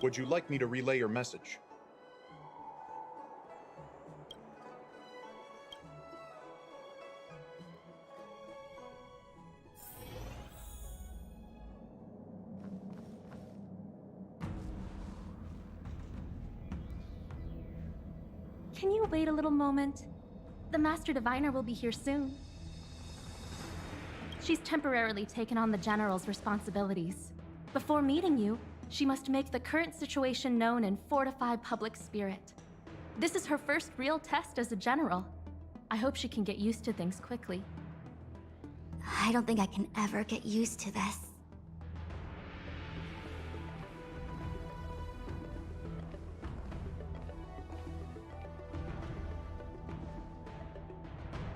Would you like me to relay your message? Can you wait a little moment? The Master Diviner will be here soon. She's temporarily taken on the General's responsibilities. Before meeting you, she must make the current situation known and fortify public spirit. This is her first real test as a General. I hope she can get used to things quickly. I don't think I can ever get used to this.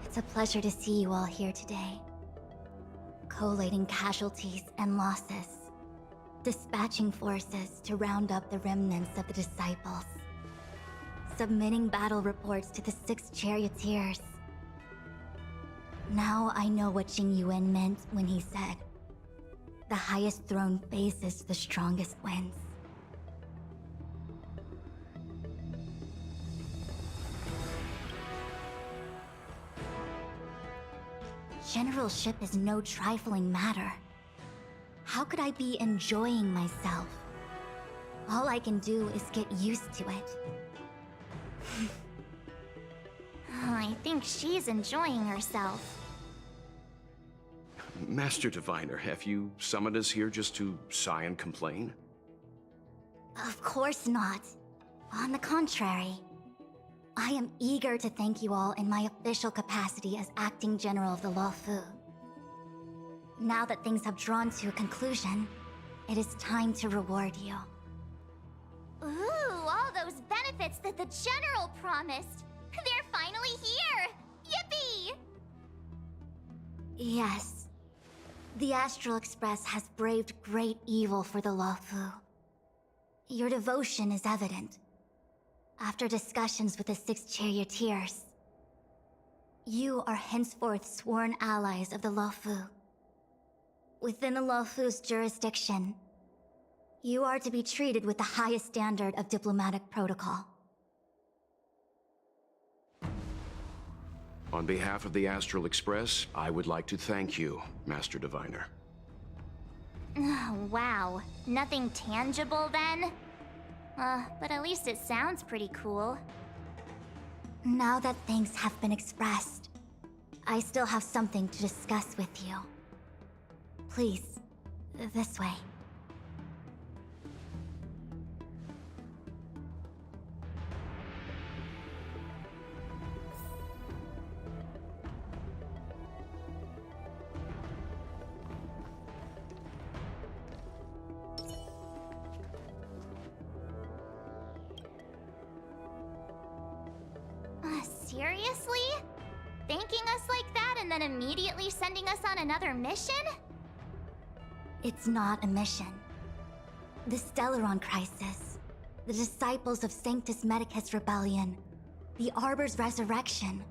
It's a pleasure to see you all here today. Collating casualties and losses. Dispatching forces to round up the remnants of the disciples. Submitting battle reports to the 6 charioteers. Now I know what Jing Yuan meant when he said, "The highest throne faces the strongest wins." Generalship is no trifling matter. How could I be enjoying myself? All I can do is get used to it. I think she's enjoying herself. Master Diviner, have you summoned us here just to sigh and complain? Of course not. On the contrary. I am eager to thank you all in my official capacity as acting general of the Luofu. Now that things have drawn to a conclusion, it is time to reward you. Ooh, all those benefits that the General promised! They're finally here! Yippee! Yes. The Astral Express has braved great evil for the Luofu. Your devotion is evident. After discussions with the 6 charioteers, you are henceforth sworn allies of the Luofu. Within the Luofu's jurisdiction, you are to be treated with the highest standard of diplomatic protocol. On behalf of the Astral Express, I would like to thank you, Master Diviner. Wow, nothing tangible then? But at least it sounds pretty cool. Now that things have been expressed, I still have something to discuss with you. Please, this way. Seriously? Thanking us like that and then immediately sending us on another mission? It's not a mission. The Stellaron Crisis, the Disciples of Sanctus Medicus Rebellion, the Arbor's resurrection.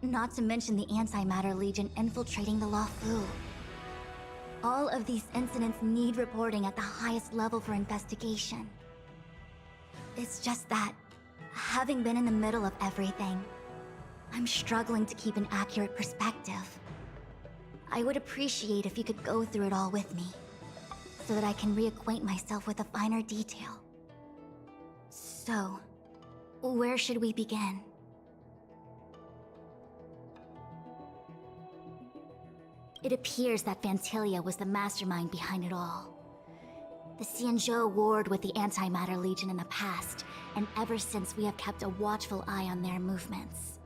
Not to mention the Antimatter Legion infiltrating the Luofu. All of these incidents need reporting at the highest level for investigation. It's just that, having been in the middle of everything, I'm struggling to keep an accurate perspective. I would appreciate if you could go through it all with me, so that I can reacquaint myself with a finer detail. So, where should we begin? It appears that Vantilia was the mastermind behind it all. The Xianzhou warred with the Antimatter Legion in the past, and ever since we have kept a watchful eye on their movements.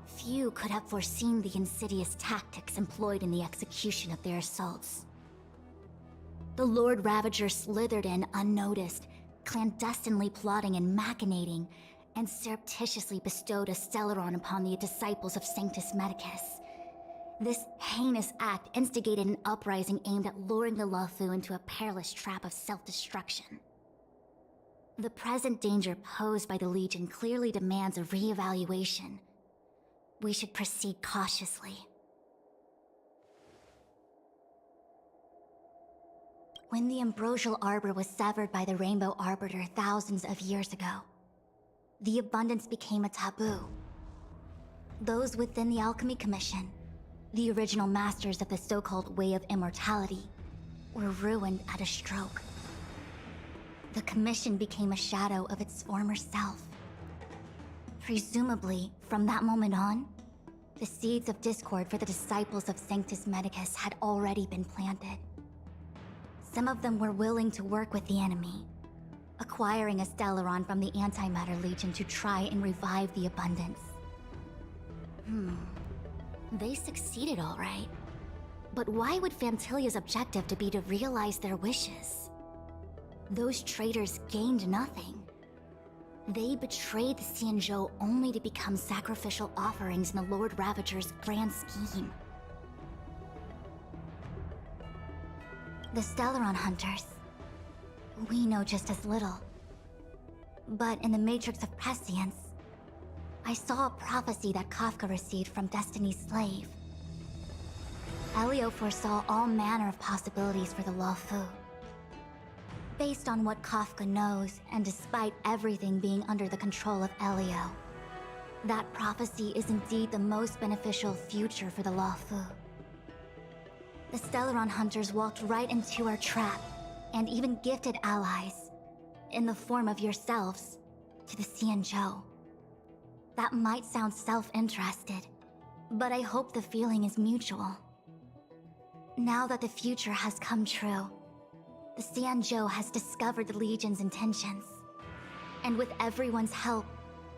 Few could have foreseen the insidious tactics employed in the execution of their assaults. The Lord Ravager slithered in unnoticed, clandestinely plotting and machinating, and surreptitiously bestowed a Stellaron upon the disciples of Sanctus Medicus. This heinous act instigated an uprising aimed at luring the Luofu into a perilous trap of self-destruction. The present danger posed by the Legion clearly demands a re-evaluation. We should proceed cautiously. When the ambrosial arbor was severed by the Rainbow Arbiter thousands of years ago, the abundance became a taboo. Those within the Alchemy Commission, the original masters of the so-called Way of Immortality, were ruined at a stroke. The Commission became a shadow of its former self. Presumably, from that moment on, the seeds of discord for the disciples of Sanctus Medicus had already been planted. Some of them were willing to work with the enemy, acquiring a Stellaron from the Antimatter Legion to try and revive the abundance. They succeeded all right. But why would Phantilia's objective to be to realize their wishes? Those traitors gained nothing. They betrayed the Xianzhou only to become sacrificial offerings in the Lord Ravager's grand scheme. The Stellaron Hunters. We know just as little. But in the Matrix of Prescience, I saw a prophecy that Kafka received from Destiny's slave. Elio foresaw all manner of possibilities for the Luofu. Based on what Kafka knows, and despite everything being under the control of Elio, that prophecy is indeed the most beneficial future for the Luofu. The Stellaron Hunters walked right into our trap, and even gifted allies, in the form of yourselves, to the Xianzhou. That might sound self-interested, but I hope the feeling is mutual. Now that the future has come true, the Xianzhou has discovered the Legion's intentions, and with everyone's help,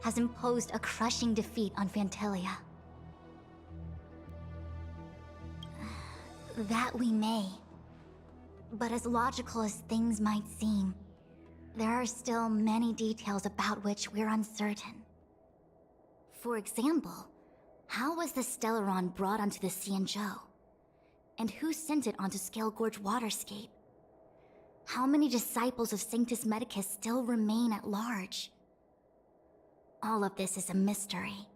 has imposed a crushing defeat on Phantilia. That we may. But as logical as things might seem, there are still many details about which we're uncertain. For example, how was the Stellaron brought onto the Xianzhou? And who sent it onto Scale Gorge Waterscape? How many disciples of Sanctus Medicus still remain at large? All of this is a mystery.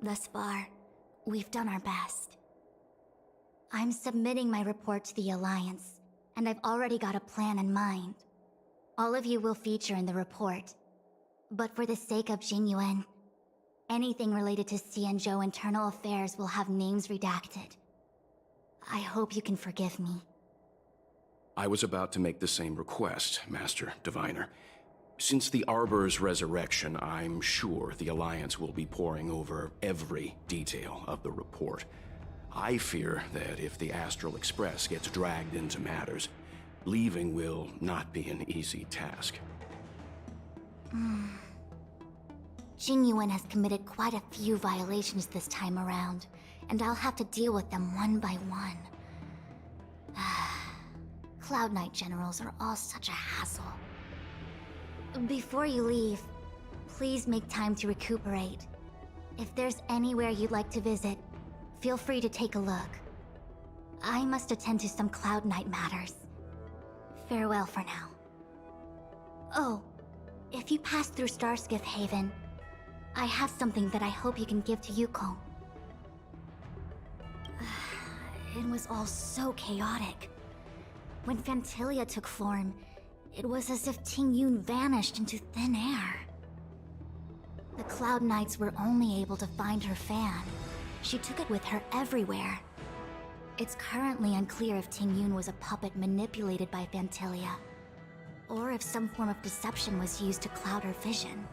Thus far, we've done our best. I'm submitting my report to the Alliance, and I've already got a plan in mind. All of you will feature in the report. But for the sake of Jingyuan, anything related to Xianzhou internal affairs will have names redacted. I hope you can forgive me. I was about to make the same request, Master Diviner. Since the Arbor's resurrection, I'm sure the Alliance will be poring over every detail of the report. I fear that if the Astral Express gets dragged into matters, leaving will not be an easy task. Jingyuan has committed quite a few violations this time around, and I'll have to deal with them one by one. Cloud Knight generals are all such a hassle. Before you leave, please make time to recuperate. If there's anywhere you'd like to visit, feel free to take a look. I must attend to some Cloud Knight matters. Farewell for now. Oh, if you pass through Starskiff Haven, I have something that I hope you can give to Yukong. It was all so chaotic. When Phantilia took form, it was as if Tingyun vanished into thin air. The Cloud Knights were only able to find her fan. She took it with her everywhere. It's currently unclear if Tingyun was a puppet manipulated by Phantilia, or if some form of deception was used to cloud her vision.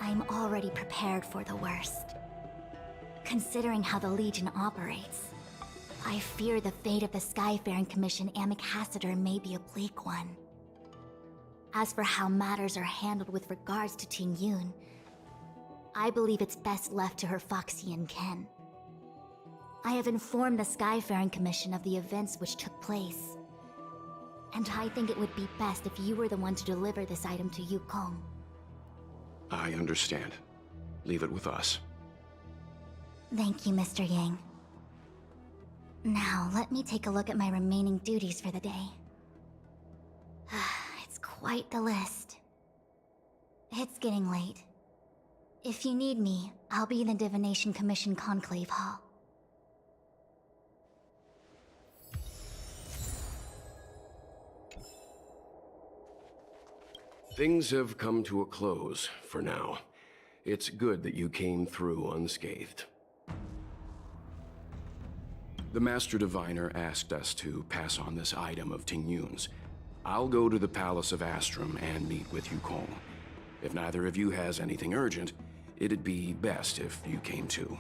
I'm already prepared for the worst. Considering how the Legion operates, I fear the fate of the Skyfaring Commission Amichacitor may be a bleak one. As for how matters are handled with regards to Tingyun, I believe it's best left to her Foxian kin. I have informed the Skyfaring Commission of the events which took place, and I think it would be best if you were the one to deliver this item to Yukong. I understand. Leave it with us. Thank you, Mr. Yang. Now, let me take a look at my remaining duties for the day. It's quite the list. It's getting late. If you need me, I'll be in the Divination Commission Conclave Hall. Things have come to a close for now. It's good that you came through unscathed. The Master Diviner asked us to pass on this item of Tingyun's. I'll go to the Palace of Astrum and meet with Yukong. If neither of you has anything urgent, it'd be best if you came too.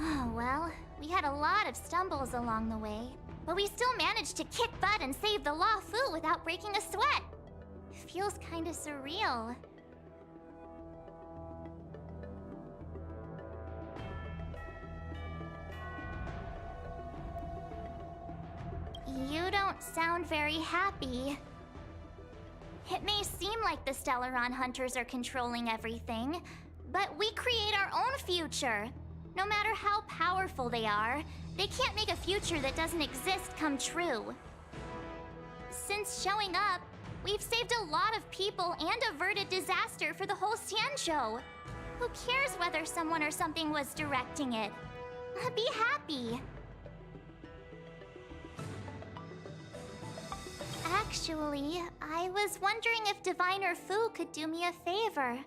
Oh, well, we had a lot of stumbles along the way, but we still managed to kick butt and save the Law Fu without breaking a sweat. Feels kinda surreal. You don't sound very happy. It may seem like the Stellaron Hunters are controlling everything, but we create our own future. No matter how powerful they are, they can't make a future that doesn't exist come true. Since showing up, we've saved a lot of people and averted disaster for the whole Xianzhou. Who cares whether someone or something was directing it? Be happy. Actually, I was wondering if Diviner Fu could do me a favor.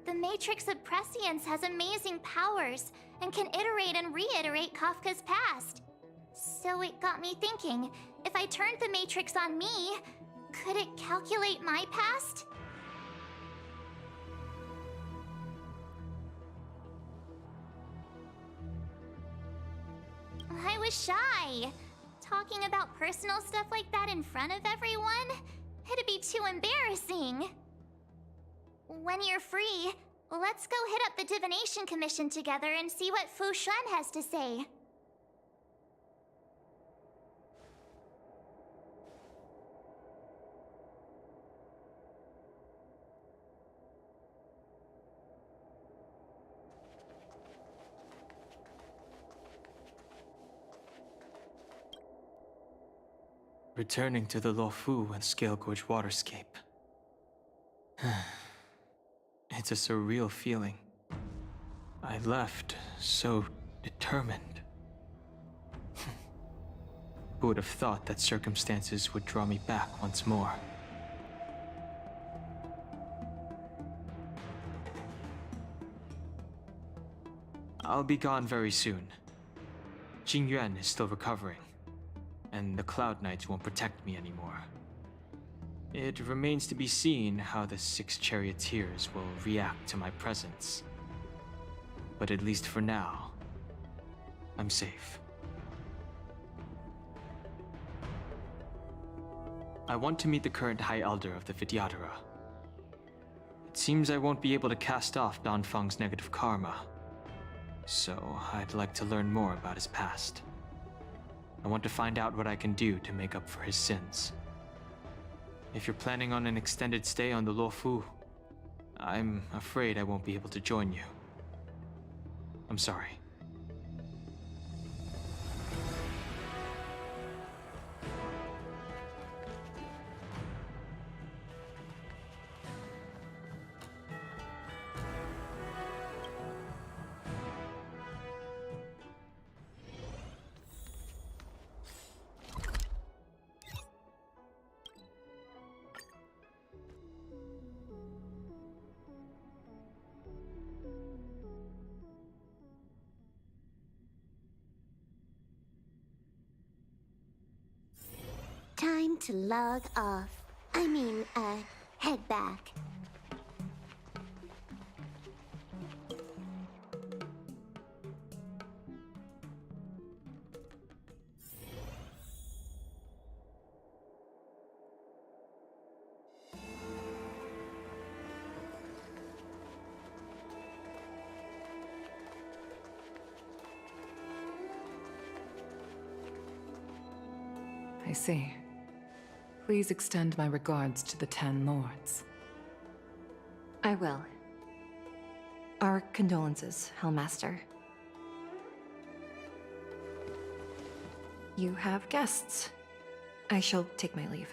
The Matrix of Prescience has amazing powers and can iterate and reiterate Kafka's past. So it got me thinking, if I turned the Matrix on me, could it calculate my past? I was shy. Talking about personal stuff like that in front of everyone? It'd be too embarrassing. When you're free, let's go hit up the Divination Commission together and see what Fu Shen has to say. Returning to the Luofu and Scale Gorge waterscape. It's a surreal feeling. I left so determined. Who would have thought that circumstances would draw me back once more? I'll be gone very soon. Jingyuan is still recovering, and the Cloud Knights won't protect me anymore. It remains to be seen how the 6 charioteers will react to my presence. But at least for now, I'm safe. I want to meet the current High Elder of the Vidyadhara. It seems I won't be able to cast off Danfeng's negative karma, so I'd like to learn more about his past. I want to find out what I can do to make up for his sins. If you're planning on an extended stay on the Luofu, I'm afraid I won't be able to join you. I'm sorry. Time to log off. I mean, head back. I see. Please extend my regards to the 10 lords. I will. Our condolences, Hellmaster. You have guests. I shall take my leave.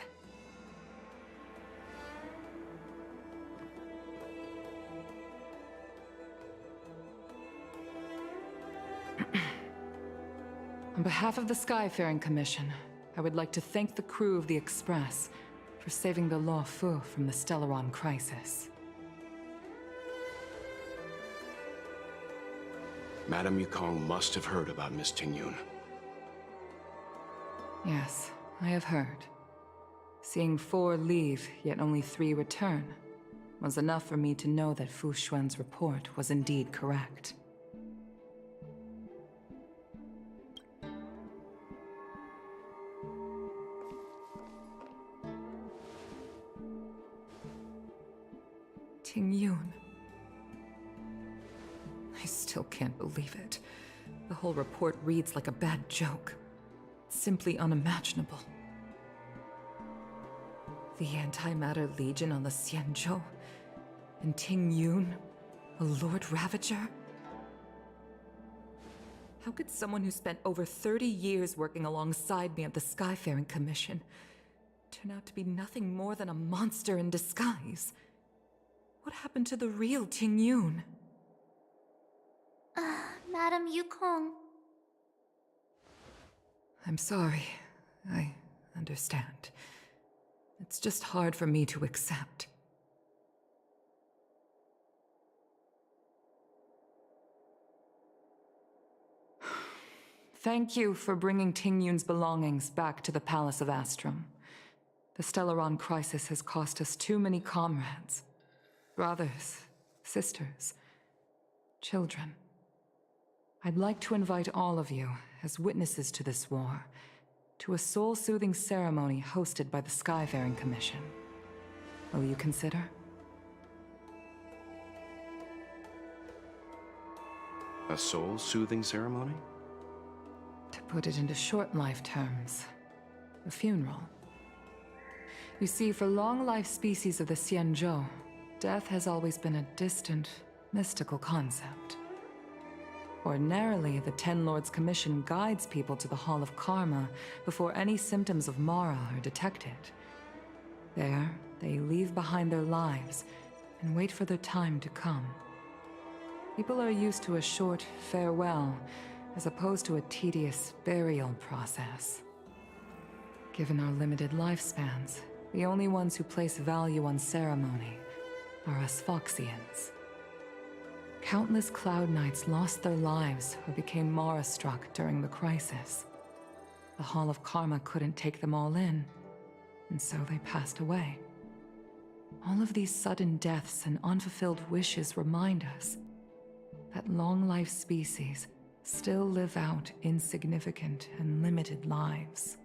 On behalf of the Skyfaring Commission, I would like to thank the crew of the Express for saving the Law Fu from the Stellaron crisis. Madame Yukong must have heard about Miss Tingyun. Yes, I have heard. Seeing 4 leave, yet only 3 return, was enough for me to know that Fu Xuan's report was indeed correct. Tingyun. I still can't believe it. The whole report reads like a bad joke. Simply unimaginable. The Antimatter Legion on the Xianzhou, and Tingyun, a Lord Ravager? How could someone who spent over 30 years working alongside me at the Skyfaring Commission turn out to be nothing more than a monster in disguise? What happened to the real Tingyun? Madame Yukong. I'm sorry. I understand. It's just hard for me to accept. Thank you for bringing Tingyun's belongings back to the Palace of Astrum. The Stellaron crisis has cost us too many comrades. Brothers, sisters, children. I'd like to invite all of you, as witnesses to this war, to a soul-soothing ceremony hosted by the Skyfaring Commission. Will you consider? A soul-soothing ceremony? To put it into short life terms, a funeral. You see, for long-life species of the Xianzhou, death has always been a distant, mystical concept. Ordinarily, the Ten Lords Commission guides people to the Hall of Karma before any symptoms of Mara are detected. There, they leave behind their lives and wait for their time to come. People are used to a short farewell as opposed to a tedious burial process. Given our limited lifespans, the only ones who place value on ceremony are us Foxians. Countless Cloud Knights lost their lives or became Mara-struck during the crisis. The Hall of Karma couldn't take them all in, and so they passed away. All of these sudden deaths and unfulfilled wishes remind us that long-life species still live out insignificant and limited lives.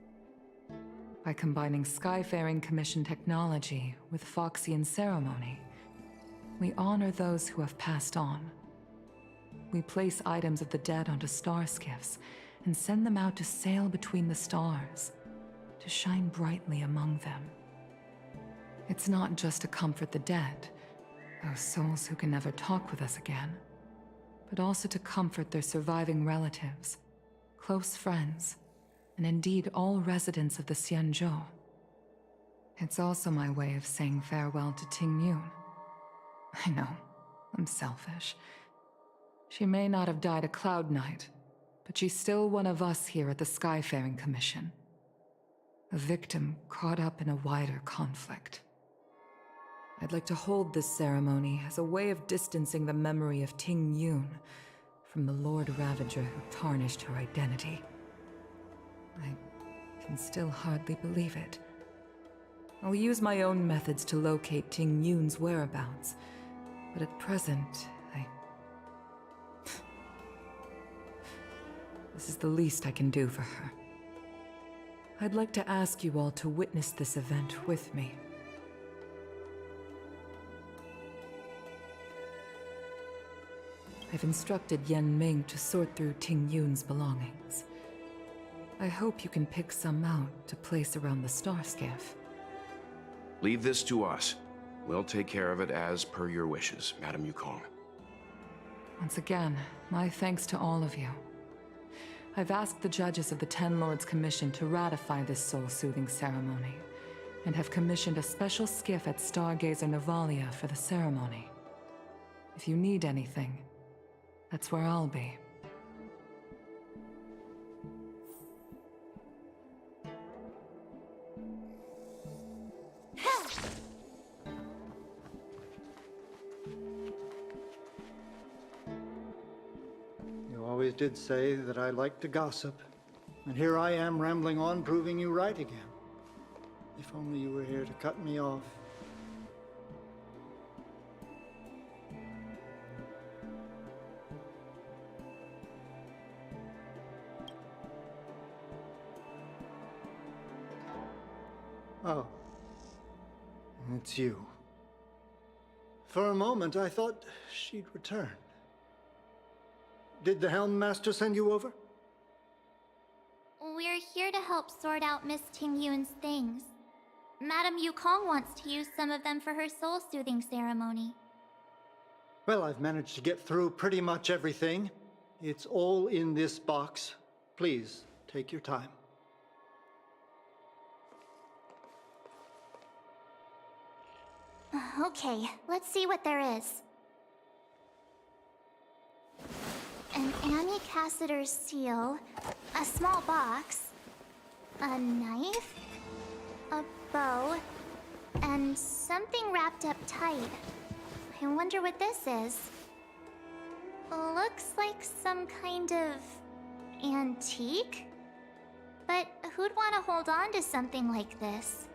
By combining Skyfaring Commission technology with Foxian ceremony, we honor those who have passed on. We place items of the dead onto star skiffs and send them out to sail between the stars, to shine brightly among them. It's not just to comfort the dead, those souls who can never talk with us again, but also to comfort their surviving relatives, close friends, and indeed all residents of the Xianzhou. It's also my way of saying farewell to Tingyun. I know, I'm selfish. She may not have died a Cloud Knight, but she's still one of us here at the Skyfaring Commission. A victim caught up in a wider conflict. I'd like to hold this ceremony as a way of distancing the memory of Tingyun from the Lord Ravager who tarnished her identity. I can still hardly believe it. I'll use my own methods to locate Tingyun's whereabouts, but at present, This is the least I can do for her. I'd like to ask you all to witness this event with me. I've instructed Yen Ming to sort through Tingyun's belongings. I hope you can pick some out to place around the star skiff. Leave this to us. We'll take care of it as per your wishes, Madame Yukong. Once again, my thanks to all of you. I've asked the judges of the Ten Lords Commission to ratify this soul-soothing ceremony, and have commissioned a special skiff at Stargazer Navalia for the ceremony. If you need anything, that's where I'll be. always did say that I like to gossip. And here I am rambling on, proving you right again. If only you were here to cut me off. Oh. It's you. For a moment, I thought she'd returned. Did the Helm Master send you over? We're here to help sort out Miss Ting-Yun's things. Madame Yukong wants to use some of them for her soul-soothing ceremony. Well, I've managed to get through pretty much everything. It's all in this box. Please, take your time. Okay, let's see what there is. An Annie Cassiter's seal, a small box, a knife, a bow, and something wrapped up tight. I wonder what this is. Looks like some kind of antique? But who'd want to hold on to something like this?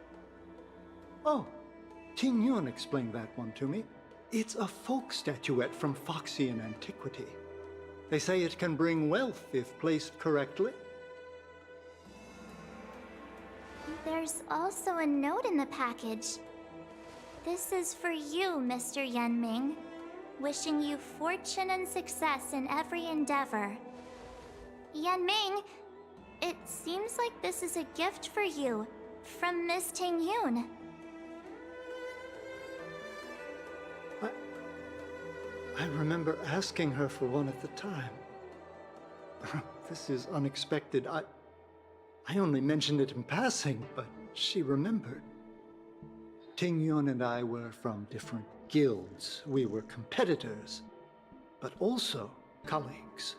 Oh, Ting Yun explained that one to me. It's a folk statuette from Foxian antiquity. They say it can bring wealth if placed correctly. There's also a note in the package. This is for you, Mr. Yenming. Wishing you fortune and success in every endeavor. Yenming, it seems like this is a gift for you from Miss Ting-Yun. I remember asking her for one at the time. This is unexpected. I only mentioned it in passing, but she remembered. Ting Yun and I were from different guilds. We were competitors, but also colleagues.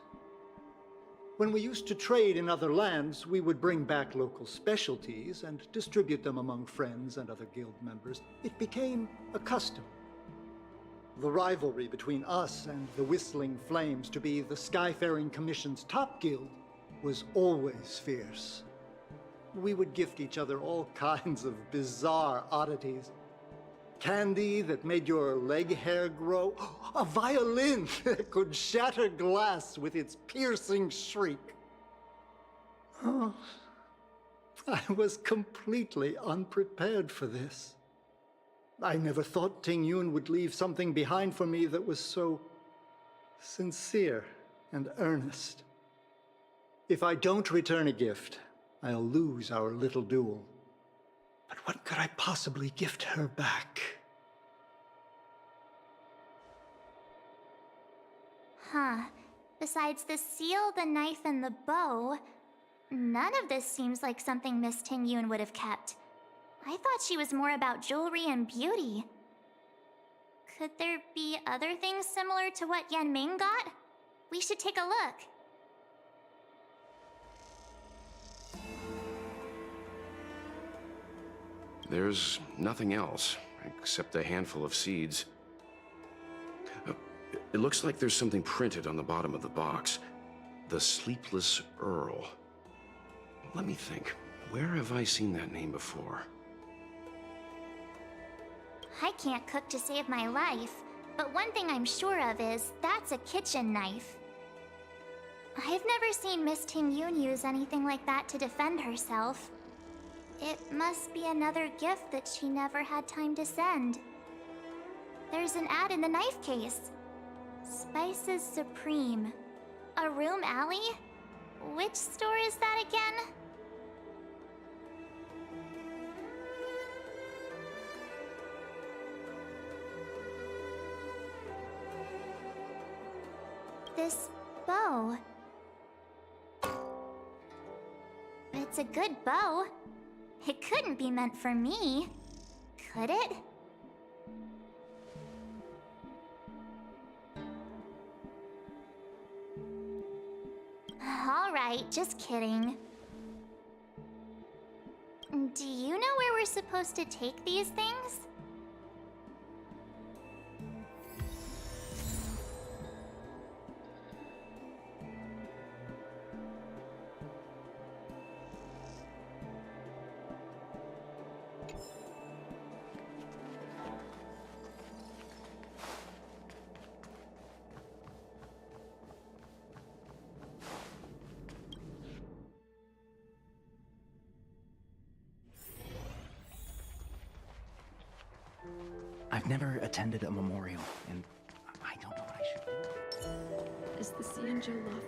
When we used to trade in other lands, we would bring back local specialties and distribute them among friends and other guild members. It became a custom. The rivalry between us and the Whistling Flames to be the Skyfaring Commission's top guild was always fierce. We would gift each other all kinds of bizarre oddities. Candy that made your leg hair grow. A violin that could shatter glass with its piercing shriek. Oh, I was completely unprepared for this. I never thought Ting Yun would leave something behind for me that was so sincere and earnest. If I don't return a gift, I'll lose our little duel. But what could I possibly gift her back? Huh. Besides the seal, the knife, and the bow, none of this seems like something Miss Ting-Yun would have kept. I thought she was more about jewelry and beauty. Could there be other things similar to what Yenming got? We should take a look. There's nothing else, except a handful of seeds. It looks like there's something printed on the bottom of the box. The Sleepless Earl. Let me think. Where have I seen that name before? I can't cook to save my life, but one thing I'm sure of is that's a kitchen knife. I've never seen Miss Ting-Yun use anything like that to defend herself. It must be another gift that she never had time to send. There's an ad in the knife case. Spices Supreme. A room alley? Which store is that again? This bow. It's a good bow. It couldn't be meant for me, could it? All right, just kidding. Do you know where we're supposed to take these things? never attended a memorial, and I don't know what I should do. Is the Xianzhou lawful?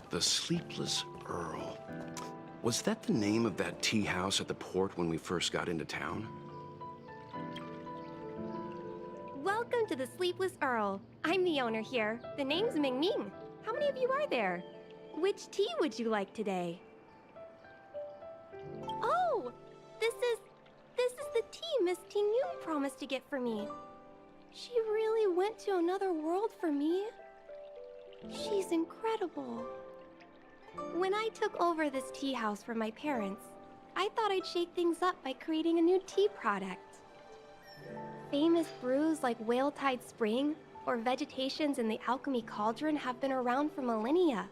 The Sleepless Earl. Was that the name of that tea house at the port when we first got into town? Welcome to the Sleepless Earl. I'm the owner here. The name's Ming Ming. How many of you are there? Which tea would you like today? Oh, this is the tea Miss Ting Yun promised to get for me. She really went to another world for me. She's incredible. When I took over this tea house from my parents, I thought I'd shake things up by creating a new tea product. Famous brews like Whale Tide Spring or Vegetations in the Alchemy Cauldron have been around for millennia,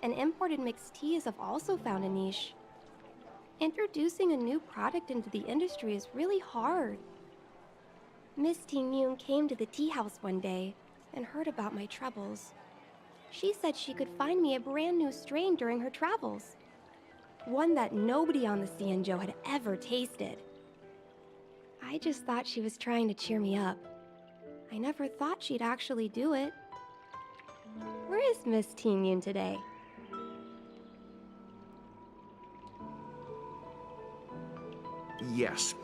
and imported mixed teas have also found a niche. Introducing a new product into the industry is really hard. Miss Ting Yun came to the tea house one day and heard about my troubles. She said she could find me a brand new strain during her travels. One that nobody on the Xianzhou had ever tasted. I just thought she was trying to cheer me up. I never thought she'd actually do it. Where is Miss Ting Yun today? Yes.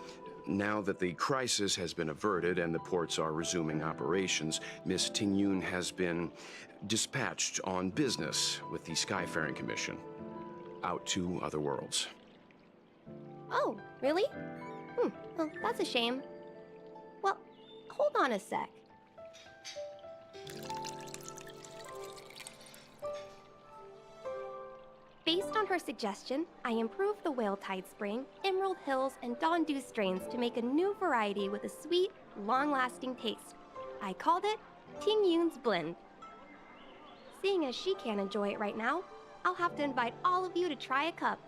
Now that the crisis has been averted and the ports are resuming operations, Miss Ting Yun has been dispatched on business with the Skyfaring Commission out to other worlds. Oh, really? Well, that's a shame. Well, hold on a sec. Based on her suggestion, I improved the Whale Tide Spring, Emerald Hills, and Dawn Dew strains to make a new variety with a sweet, long-lasting taste. I called it Ting Yun's Blend. Seeing as she can't enjoy it right now, I'll have to invite all of you to try a cup.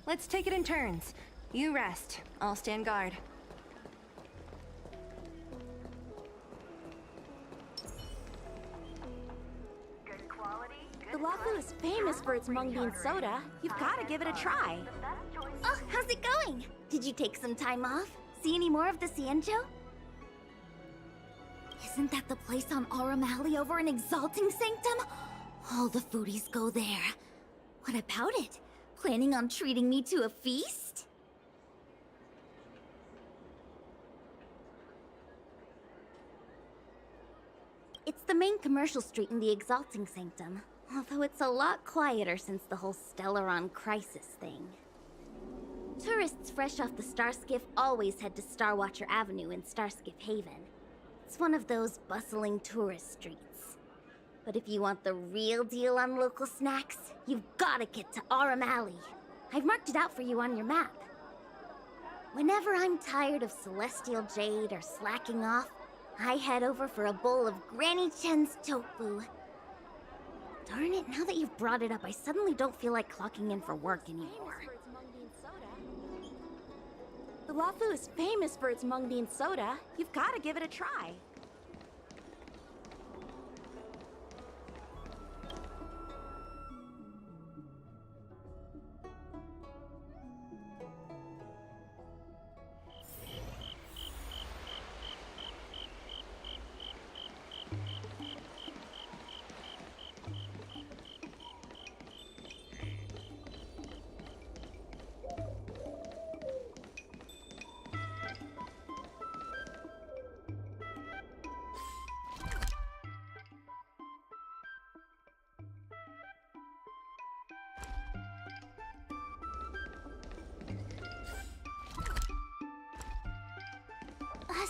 Let's take it in turns. You rest. I'll stand guard. The Lafu is famous for its mung bean soda. You've got to give it a try. Oh, how's it going? Did you take some time off? See any more of the Xianzhou? Isn't that the place on Aurum Alley over in Exalting Sanctum? All the foodies go there. What about it? Planning on treating me to a feast? It's the main commercial street in the Exalting Sanctum, although it's a lot quieter since the whole Stellaron crisis thing. Tourists fresh off the Starskiff always head to Starwatcher Avenue in Starskiff Haven. It's one of those bustling tourist streets. But if you want the real deal on local snacks, you've gotta get to Aurum Alley. I've marked it out for you on your map. Whenever I'm tired of Celestial Jade or slacking off, I head over for a bowl of Granny Chen's tofu. Darn it, now that you've brought it up, I suddenly don't feel like clocking in for work anymore. The Lafu is famous for its mung bean soda. You've got to give it a try.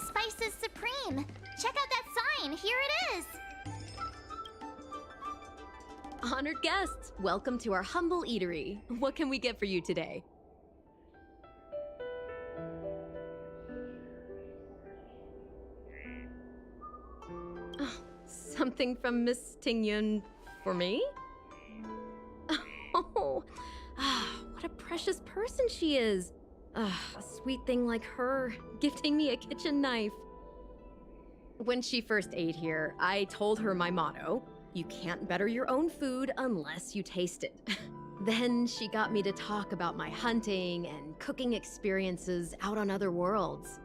Spice is supreme. Check out that sign. Here it is. Honored guests, welcome to our humble eatery. What can we get for you today? Oh, something from Miss Tingyun for me? Oh, what a precious person she is. A sweet thing like her, gifting me a kitchen knife. When she first ate here, I told her my motto: you can't better your own food unless you taste it. Then she got me to talk about my hunting and cooking experiences out on other worlds.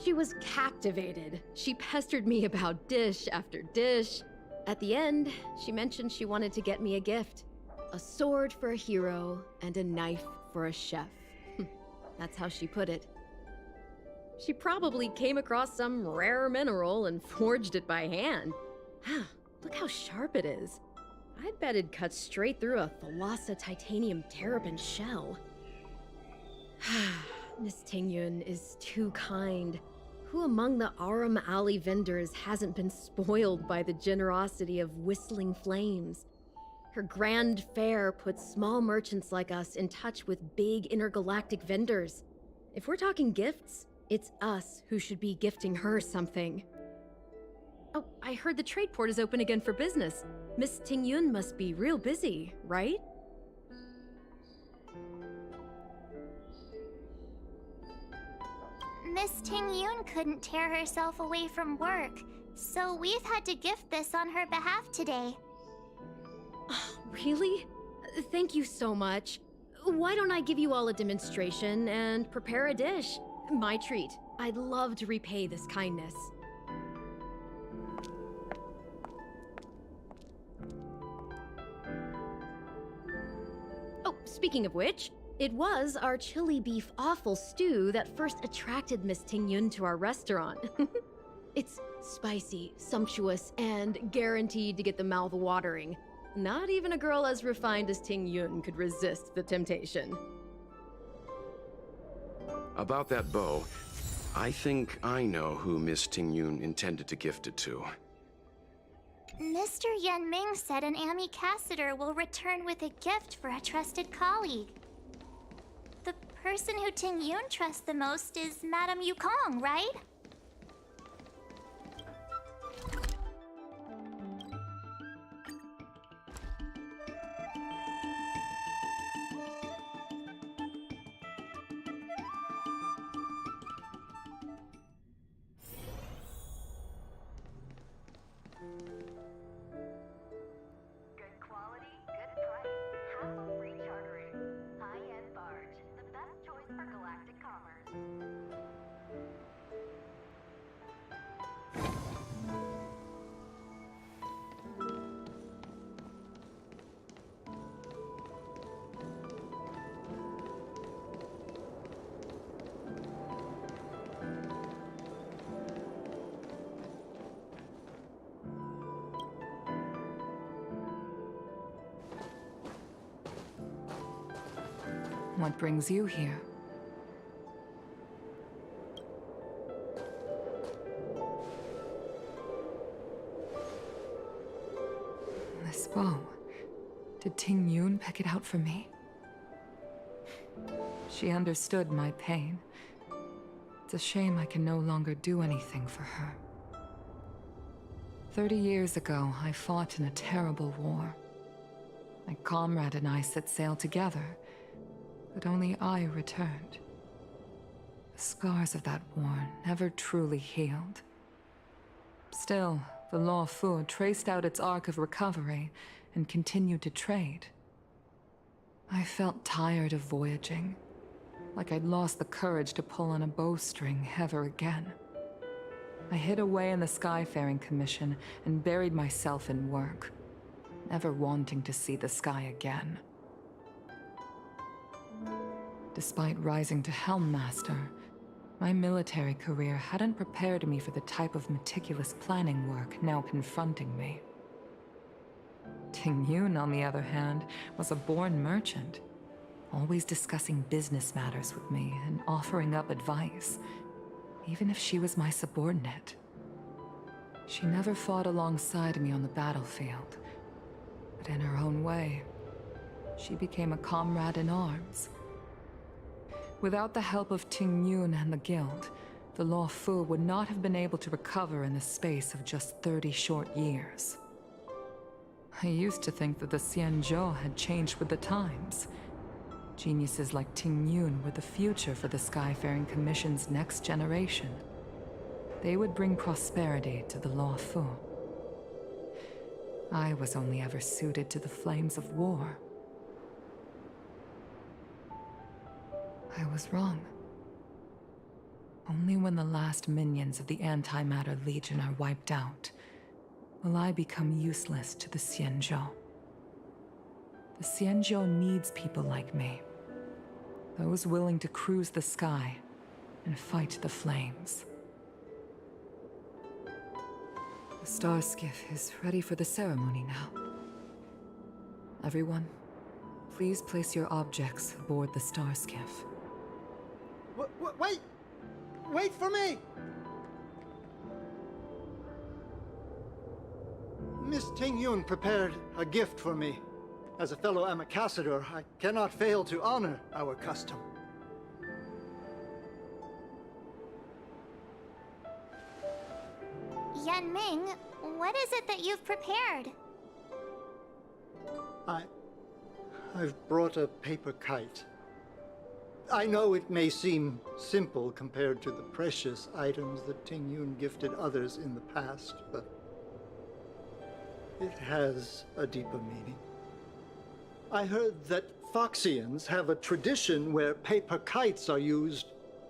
She was captivated. She pestered me about dish after dish. At the end, she mentioned she wanted to get me a gift. A sword for a hero and a knife for a chef. That's how she put it. She probably came across some rare mineral and forged it by hand. Look how sharp it is. I bet it'd cut straight through a Thalassa titanium terrapin shell. Miss Tingyun is too kind. Who among the Aram Alley vendors hasn't been spoiled by the generosity of whistling flames? Her grand fare puts small merchants like us in touch with big intergalactic vendors. If we're talking gifts, it's us who should be gifting her something. Oh, I heard the trade port is open again for business. Miss Tingyun must be real busy, right? Miss Tingyun couldn't tear herself away from work, so we've had to gift this on her behalf today. Really? Thank you so much. Why don't I give you all a demonstration and prepare a dish? My treat. I'd love to repay this kindness. Oh, speaking of which, it was our chili beef offal stew that first attracted Miss Tingyun to our restaurant. It's spicy, sumptuous, and guaranteed to get the mouth watering. Not even a girl as refined as Tingyun could resist the temptation. About that bow, I think I know who Miss Tingyun intended to gift it to. Mr. Yenming said an ambassador will return with a gift for a trusted colleague. The person who Tingyun trusts the most is Madame Yukong, right? What brings you here? This bow. Did Tingyun pick it out for me? She understood my pain. It's a shame I can no longer do anything for her. 30 years ago, I fought in a terrible war. My comrade and I set sail together, but only I returned. The scars of that war never truly healed. Still, the Law Fu traced out its arc of recovery and continued to trade. I felt tired of voyaging, like I'd lost the courage to pull on a bowstring ever again. I hid away in the Skyfaring Commission and buried myself in work, never wanting to see the sky again. Despite rising to Helm Master, my military career hadn't prepared me for the type of meticulous planning work now confronting me. Tingyun, on the other hand, was a born merchant, always discussing business matters with me and offering up advice, even if she was my subordinate. She never fought alongside me on the battlefield, But in her own way, she became a comrade in arms. Without the help of Ting Yun and the Guild, the Law Fu would not have been able to recover in the space of just 30 short years. I used to think that the Xianzhou had changed with the times. Geniuses like Ting Yun were the future for the Skyfaring Commission's next generation. They would bring prosperity to the Law Fu. I was only ever suited to the flames of war. I was wrong. Only when the last minions of the Antimatter Legion are wiped out will I become useless to the Xianzhou. The Xianzhou needs people like me. Those willing to cruise the sky and fight the flames. The star skiff is ready for the ceremony now. Everyone, please place your objects aboard the star skiff. Wait! Wait for me! Miss Ting Yun prepared a gift for me. As a fellow ambassador, I cannot fail to honor our custom. Yan Ming, what is it that you've prepared? I've brought a paper kite. I know it may seem simple compared to the precious items that Ting Yun gifted others in the past, but it has a deeper meaning. I heard that Foxians have a tradition where paper kites are used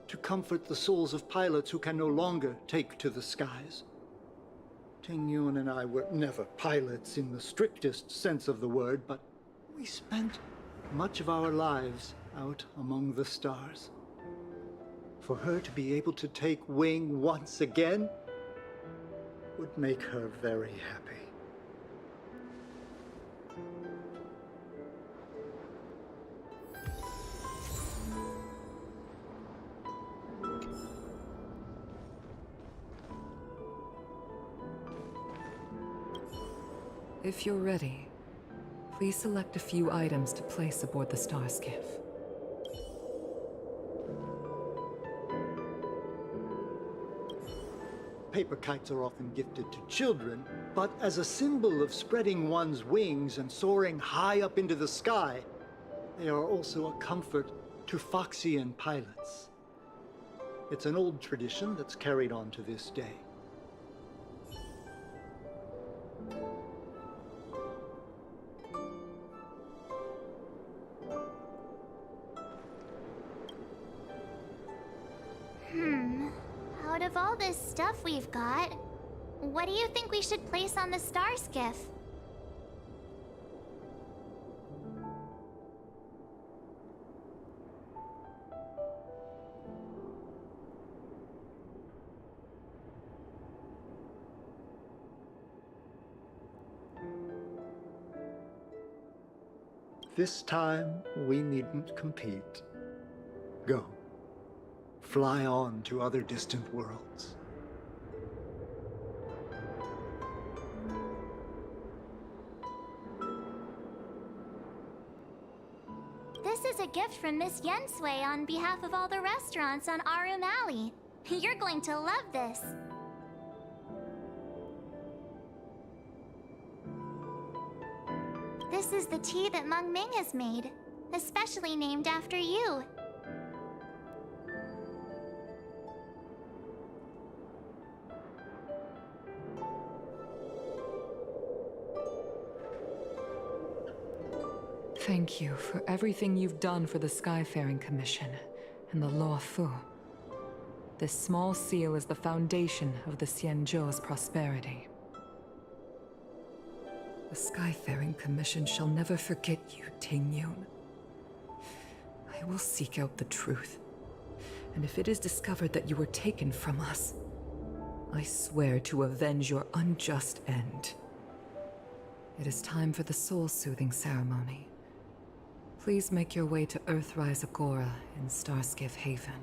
to comfort the souls of pilots who can no longer take to the skies. Ting Yun and I were never pilots in the strictest sense of the word, but we spent much of our lives out among the stars. For her to be able to take wing once again would make her very happy. If you're ready, please select a few items to place aboard the star skiff. Paper kites are often gifted to children, but as a symbol of spreading one's wings and soaring high up into the sky, they are also a comfort to Foxian pilots. It's an old tradition that's carried on to this day. Out of all this stuff we've got, what do you think we should place on the star skiff? This time, we needn't compete. Go. Fly on to other distant worlds. This is a gift from Miss Yensui on behalf of all the restaurants on Arum Alley. You're going to love this. This is the tea that Meng Ming has made, especially named after you. Thank you for everything you've done for the Skyfaring Commission and the Law Fu. This small seal is the foundation of the Xianzhou's prosperity. The Skyfaring Commission shall never forget you, Ting Yun. I will seek out the truth, and if it is discovered that you were taken from us, I swear to avenge your unjust end. It is time for the soul-soothing ceremony. Please make your way to Earthrise Agora in Starskiff Haven.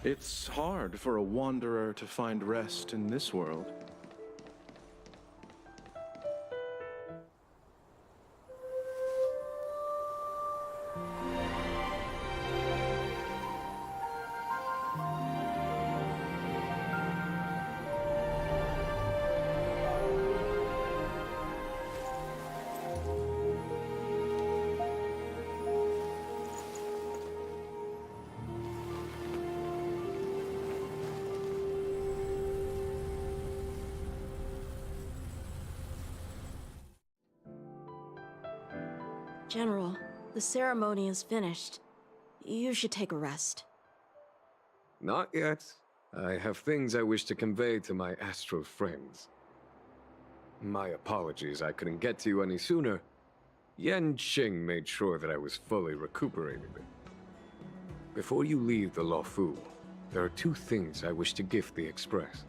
It's hard for a wanderer to find rest in this world. General, the ceremony is finished. You should take a rest. Not yet. I have things I wish to convey to my astral friends. My apologies I couldn't get to you any sooner. Yan Qing made sure that I was fully recuperated. Before you leave the Luofu, there are 2 things I wish to gift the Express.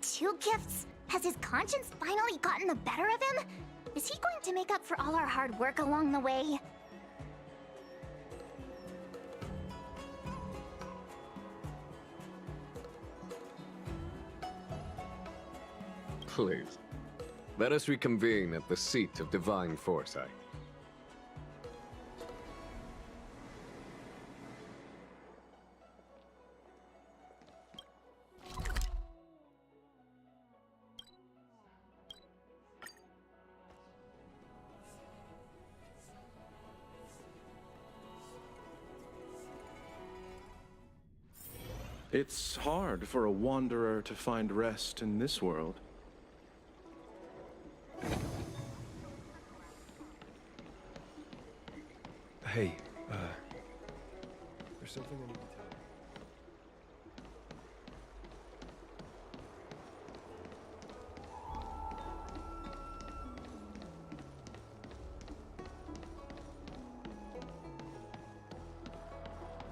2 gifts? Has his conscience finally gotten the better of him? Is he going to make up for all our hard work along the way? Please, let us reconvene at the seat of divine foresight. It's hard for a wanderer to find rest in this world. Hey, there's something I need to tell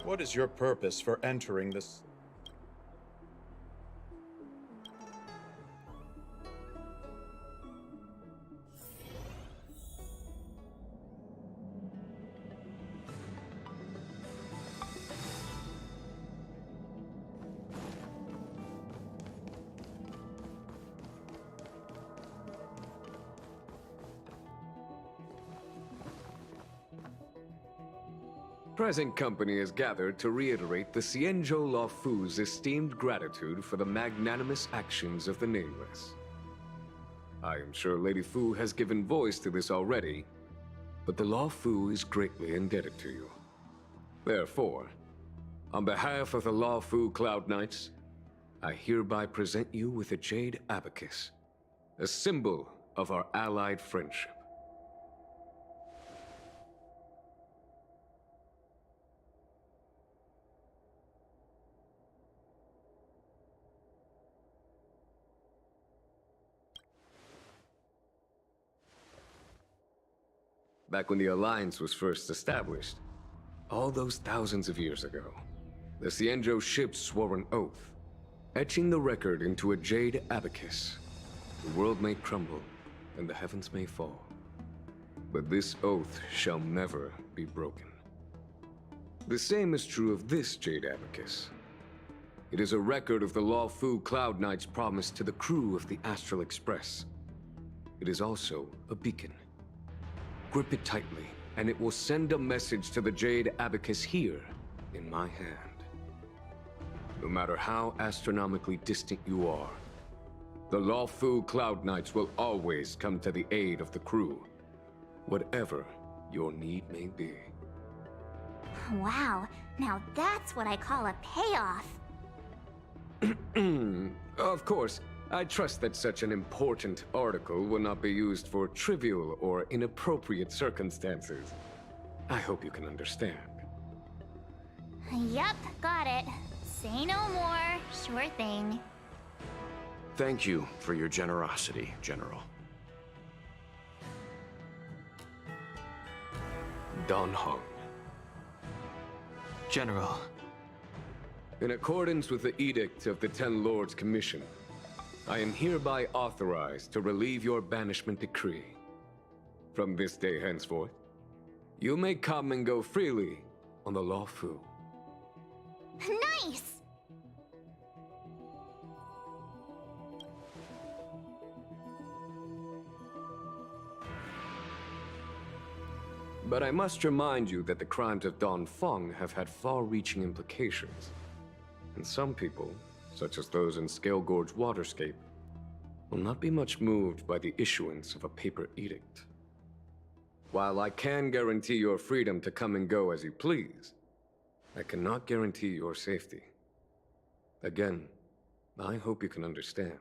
you. What is your purpose for entering this? Present company is gathered to reiterate the Xianzhou Luofu's esteemed gratitude for the magnanimous actions of the Nameless. I am sure Lady Fu has given voice to this already, but the Luofu is greatly indebted to you. Therefore, on behalf of the Luofu Cloud Knights, I hereby present you with a jade abacus, a symbol of our allied friendship. Back when the Alliance was first established, all those thousands of years ago, the Xianzhou ships swore an oath, etching the record into a jade abacus. The world may crumble, and the heavens may fall, but this oath shall never be broken. The same is true of this jade abacus. It is a record of the Luofu Cloud Knight's promise to the crew of the Astral Express. It is also a beacon. Grip it tightly, and it will send a message to the jade abacus here, in my hand. No matter how astronomically distant you are, the Luofu Cloud Knights will always come to the aid of the crew, whatever your need may be. Wow, now that's what I call a payoff. Of course, I trust that such an important article will not be used for trivial or inappropriate circumstances. I hope you can understand. Yup, got it. Say no more. Sure thing. Thank you for your generosity, General. Don Hong. General. In accordance with the Edict of the Ten Lords Commission, I am hereby authorized to relieve your banishment decree. From this day henceforth, you may come and go freely on the Luofu. Nice! But I must remind you that the crimes of Dongfeng have had far-reaching implications. And some people, such as those in Scale Gorge Waterscape, will not be much moved by the issuance of a paper edict. While I can guarantee your freedom to come and go as you please, I cannot guarantee your safety. Again, I hope you can understand.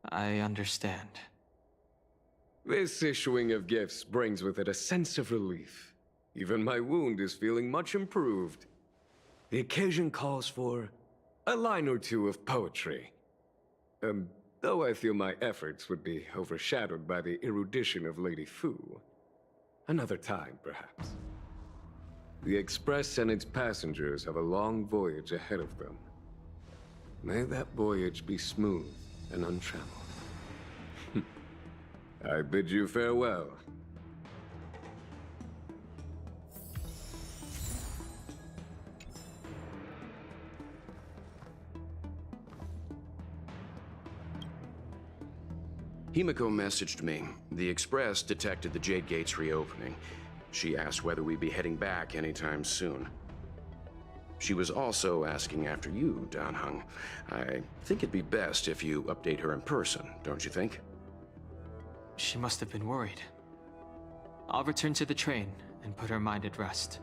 I understand. This issuing of gifts brings with it a sense of relief. Even my wound is feeling much improved. The occasion calls for a line or two of poetry. Though I feel my efforts would be overshadowed by the erudition of Lady Fu. Another time, perhaps. The Express and its passengers have a long voyage ahead of them. May that voyage be smooth and untrammeled. I bid you farewell. Himiko messaged me. The Express detected the Jade Gate's reopening. She asked whether we'd be heading back anytime soon. She was also asking after you, Danheng. I think it'd be best if you update her in person, don't you think? She must have been worried. I'll return to the train and put her mind at rest.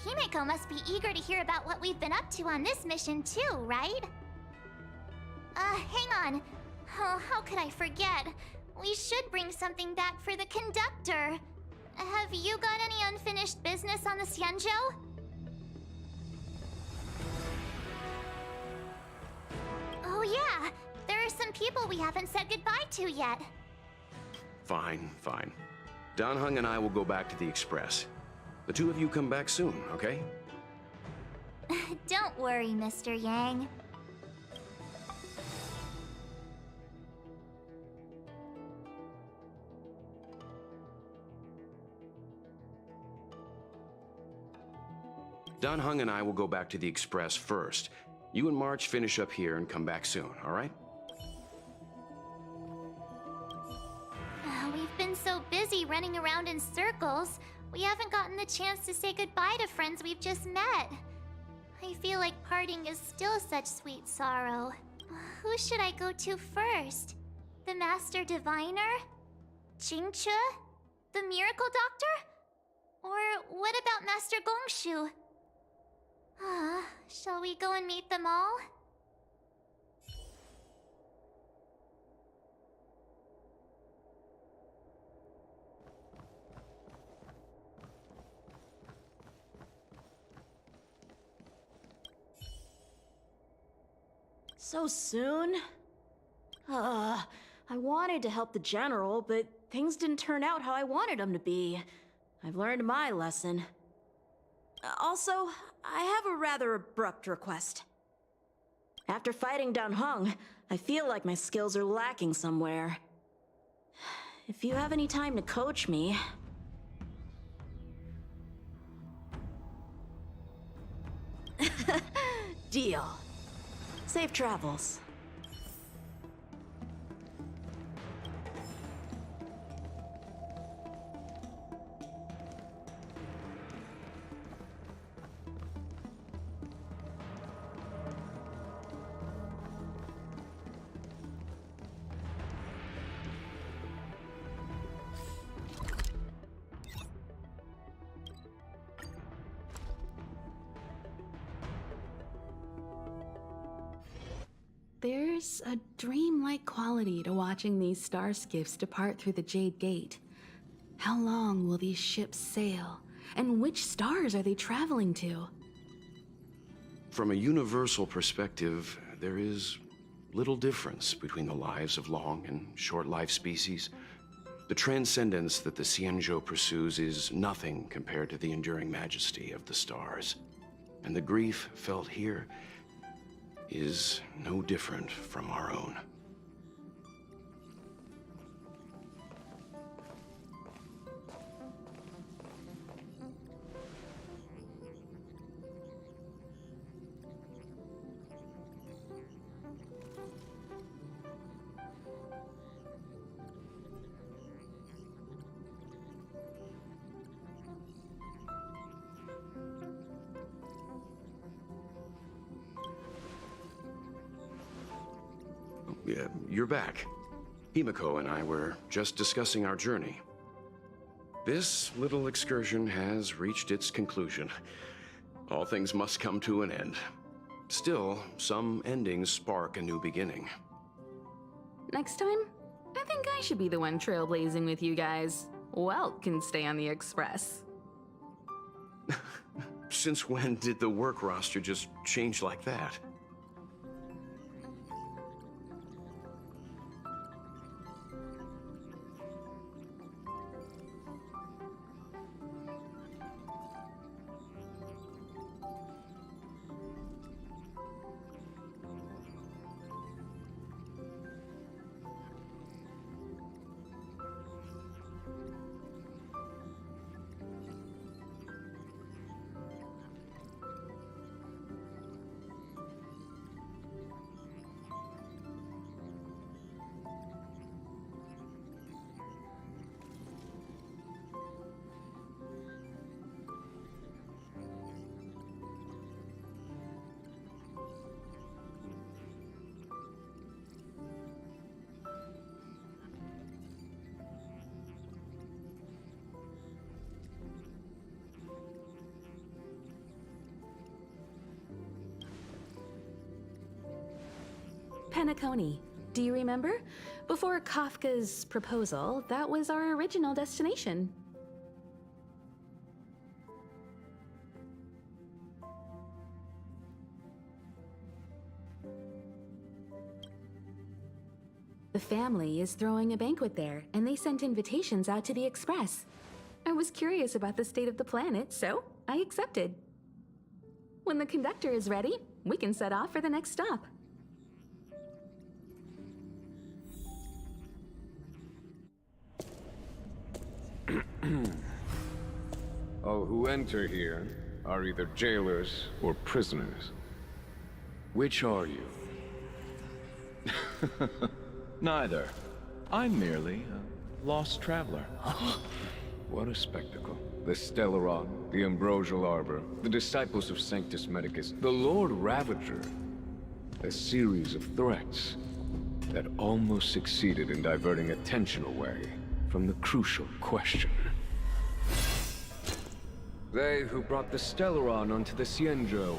Himiko must be eager to hear about what we've been up to on this mission too, right? Hang on. Oh, how could I forget? We should bring something back for the conductor. Have you got any unfinished business on the Xianzhou? Oh yeah, there are some people we haven't said goodbye to yet. Fine, fine. Danheng and I will go back to the Express. The two of you come back soon, okay? Don't worry, Mr. Yang. Danheng and I will go back to the Express first. You and March finish up here and come back soon, all right? We've been so busy running around in circles, we haven't gotten the chance to say goodbye to friends we've just met. I feel like parting is still such sweet sorrow. Who should I go to first? The Master Diviner? Jingche? The Miracle Doctor? Or what about Master Gongshu? Shall we go and meet them all? So soon? I wanted to help the General, but things didn't turn out how I wanted them to be. I've learned my lesson. Also, I have a rather abrupt request. After fighting Danheng, I feel like my skills are lacking somewhere. If you have any time to coach me... Deal. Safe travels. There's a dreamlike quality to watching these star skiffs depart through the Jade Gate. How long will these ships sail? And which stars are they traveling to? From a universal perspective, there is little difference between the lives of long and short-life species. The transcendence that the Xianzhou pursues is nothing compared to the enduring majesty of the stars. And the grief felt here is no different from our own. you're back. Himiko and I were just discussing our journey. This little excursion has reached its conclusion. All things must come to an end. Still, some endings spark a new beginning. Next time, I think I should be the one trailblazing with you guys. Welt can stay on the Express. Since when did the work roster just change like that? Penacony. Do you remember? Before Kafka's proposal, that was our original destination. The family is throwing a banquet there, and they sent invitations out to the Express. I was curious about the state of the planet, so I accepted. When the conductor is ready, we can set off for the next stop. All who enter here are either jailers or prisoners. Which are you? Neither. I'm merely a lost traveler. What a spectacle. The Stellaron, the Ambrosial Arbor, the Disciples of Sanctus Medicus, the Lord Ravager. A series of threats that almost succeeded in diverting attention away from the crucial question. They who brought the Stellaron onto the Xianzhou,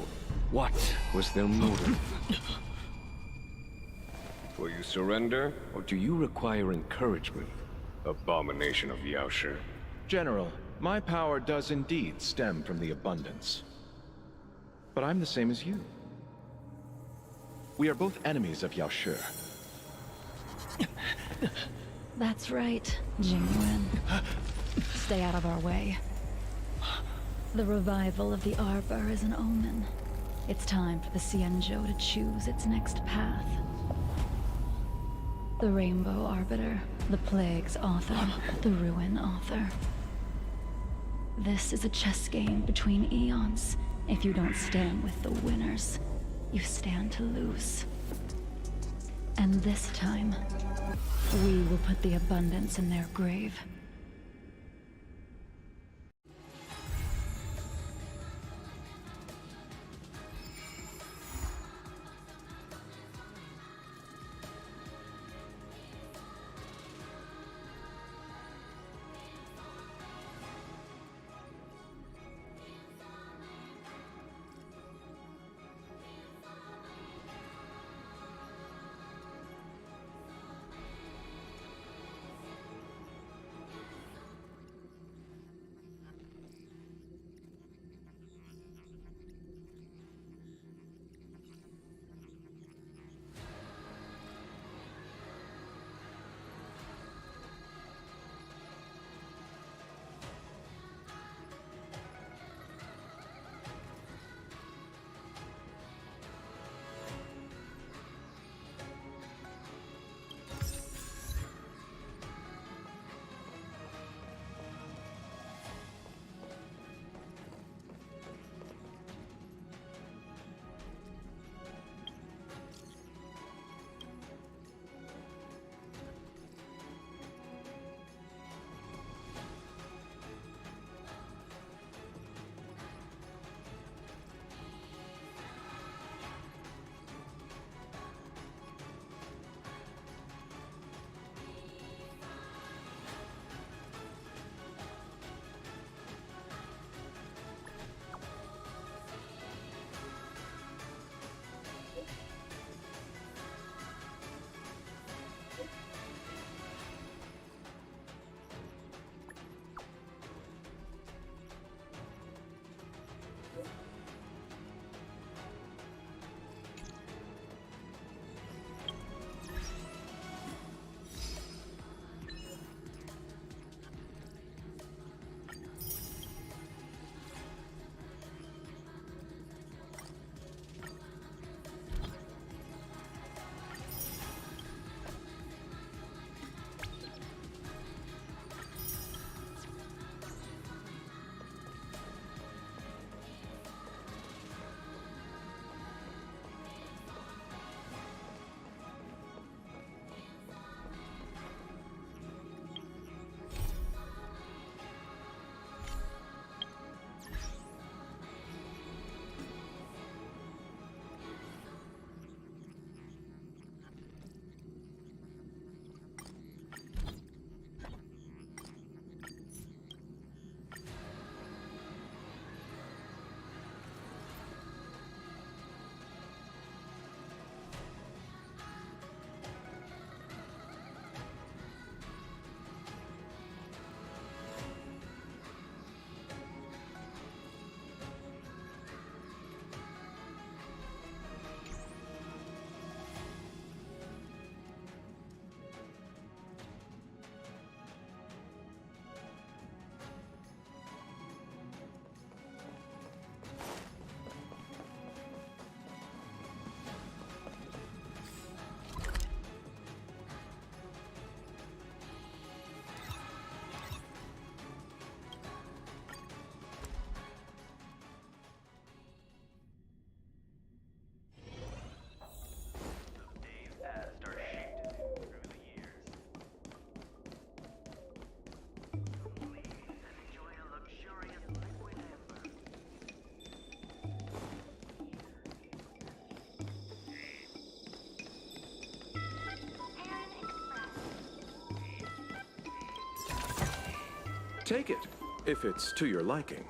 what was their motive? Will you surrender, or do you require encouragement? Abomination of Yaoshi. General, my power does indeed stem from the abundance. But I'm the same as you. We are both enemies of Yaoshi. That's right, Jingyuan. Stay out of our way. The revival of the Arbor is an omen. It's time for the Xianzhou to choose its next path. The Rainbow Arbiter, the Plague's author, the Ruin author. This is a chess game between eons. If you don't stand with the winners, you stand to lose. And this time, we will put the abundance in their grave. Take it, if it's to your liking.